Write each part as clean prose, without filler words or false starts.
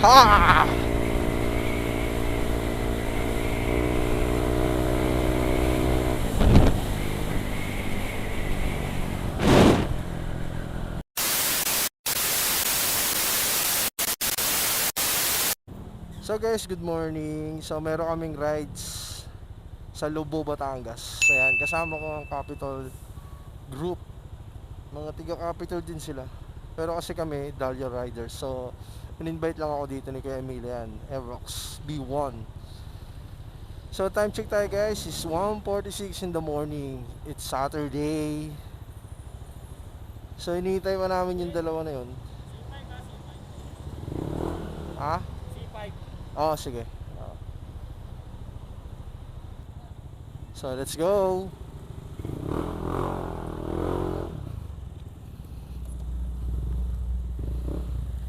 Ha! So guys, good morning. So meron kaming rides sa Lobo, Batangas. Ayan, kasama ko ang Capital Group. Mga tiga Capital din sila. Pero kasi kami, Dahlia Riders. So, in-invite lang ako dito ni Kuya Emilian, Aerox B1. So, time check tayo guys, is 1:46 in the morning. It's Saturday. So, hinihintay pa namin yung dalawa na yun. Ha? Oh, sige. So, let's go.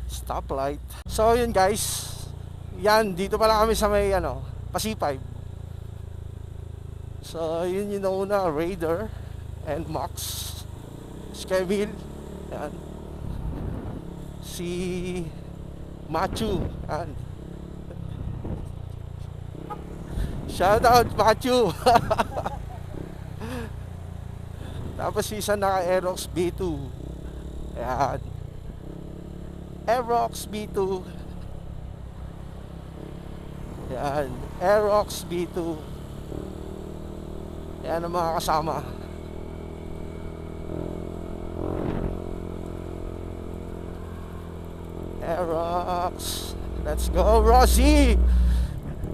Stoplight. So, yun guys. Yan, dito pala kami sa may Pasipay. So, yun yung nauna, Raider and Max. Skeville. Yan. Si Machu. Yan. Shout out Machu. Tapos isa naka Aerox B2. Ayan. Aerox B2. Ayan. Aerox B2. Ayan ang mga kasama. Aerox. Let's go Rosie.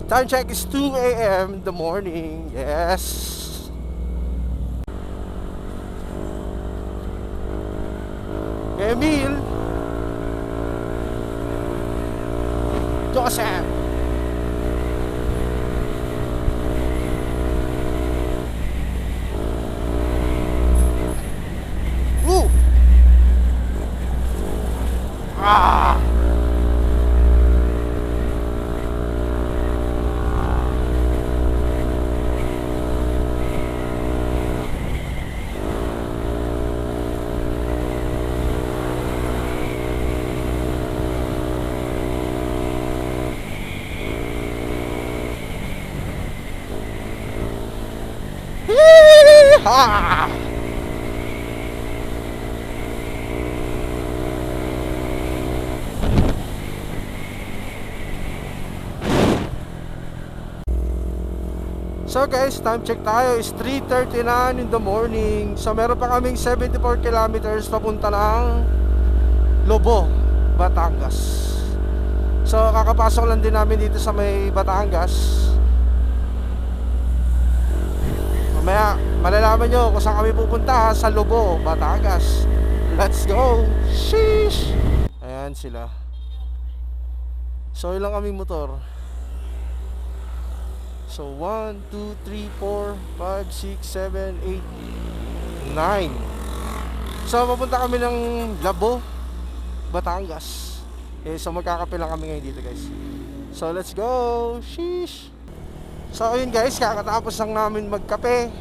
Time check is 2 a.m. in the morning. Yes. Emil. Joseph. Woo. Ah. Ah! So guys, time check tayo is 3:39 in the morning. So meron pa kaming 74 kilometers papunta ng Lobo, Batangas. So kakapasok lang din namin dito sa may Batangas. Mamaya malalaman nyo kung saan kami pupunta, sa Lobo, Batangas. Let's go. Sheesh. Ayan sila. So ilang kaming motor. So 1, 2, 3, 4, 5, 6, 7, 8, 9. So papunta kami ng Lobo, Batangas. So magkakape lang kami ngayon dito guys. So let's go. Sheesh. So ayun guys, kakatapos lang namin magkape.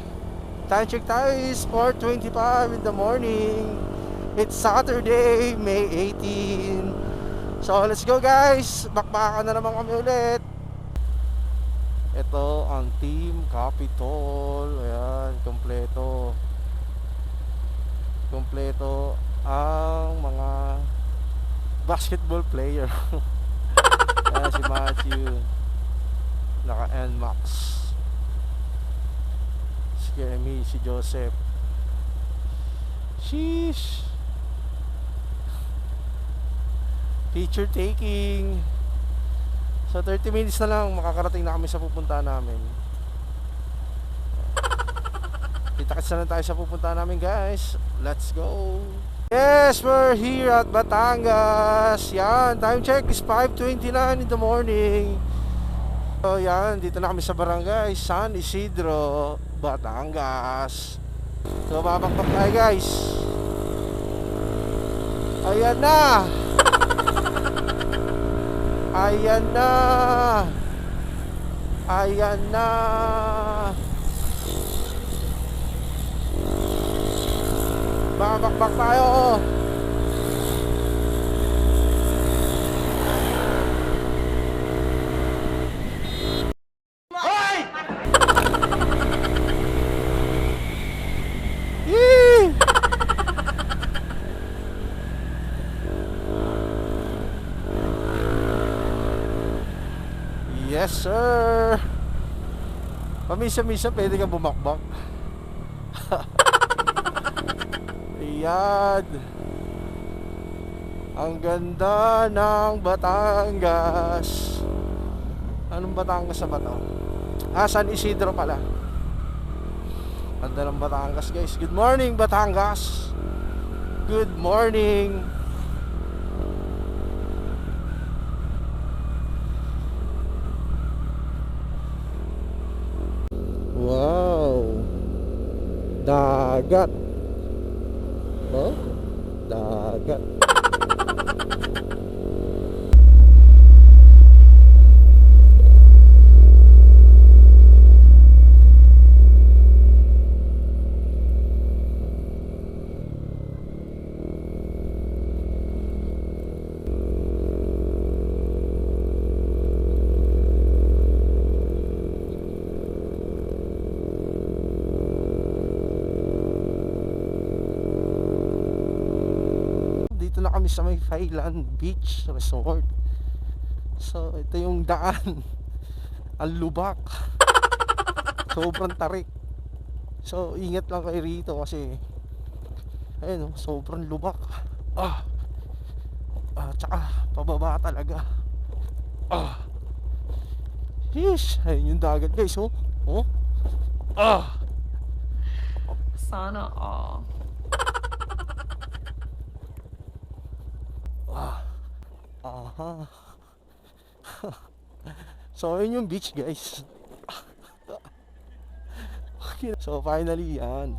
Time check tayo is 4:25 in the morning. It's Saturday, May 18. So let's go guys. Bakbakan na naman kami ulit. Ito ang Team Capitol. Ayan, kompleto. Kompleto ang mga basketball player. Ayan si Matthew, naka NMAX. Si Emmy, si Joseph. Sheesh. Picture taking. So 30 minutes na lang makakarating na kami sa pupuntahan namin. Kita-kits na lang tayo sa pupuntahan namin guys. Let's go. Yes, we're here at Batangas. Yan, time check is 5:29 in the morning. So yan, dito na kami sa barangay San Isidro, Batangas. So babakbak tayo guys. Ayan na. Ayan na. Ayan na. Babakbak tayo. Yes sir. Pamisa-misa pwede ka bumakbak. Ayan. Ang ganda ng Batangas. Anong Batangas na ba to? San Isidro pala. Ganda ng Batangas guys. Good morning Batangas. Good morning. Wow. Dagat. Oh, dagat. Dito na kami sa may Highland Beach Resort. So ito yung daan. Ang lubak. Sobrang tarik. So ingat lang kayo rito kasi ayun, sobrang lubak. Tsaka pababa talaga. Yeesh, ayun yung dagat guys. Oh. Sana all. Aha. So ayun yung beach guys. Okay. So finally yan.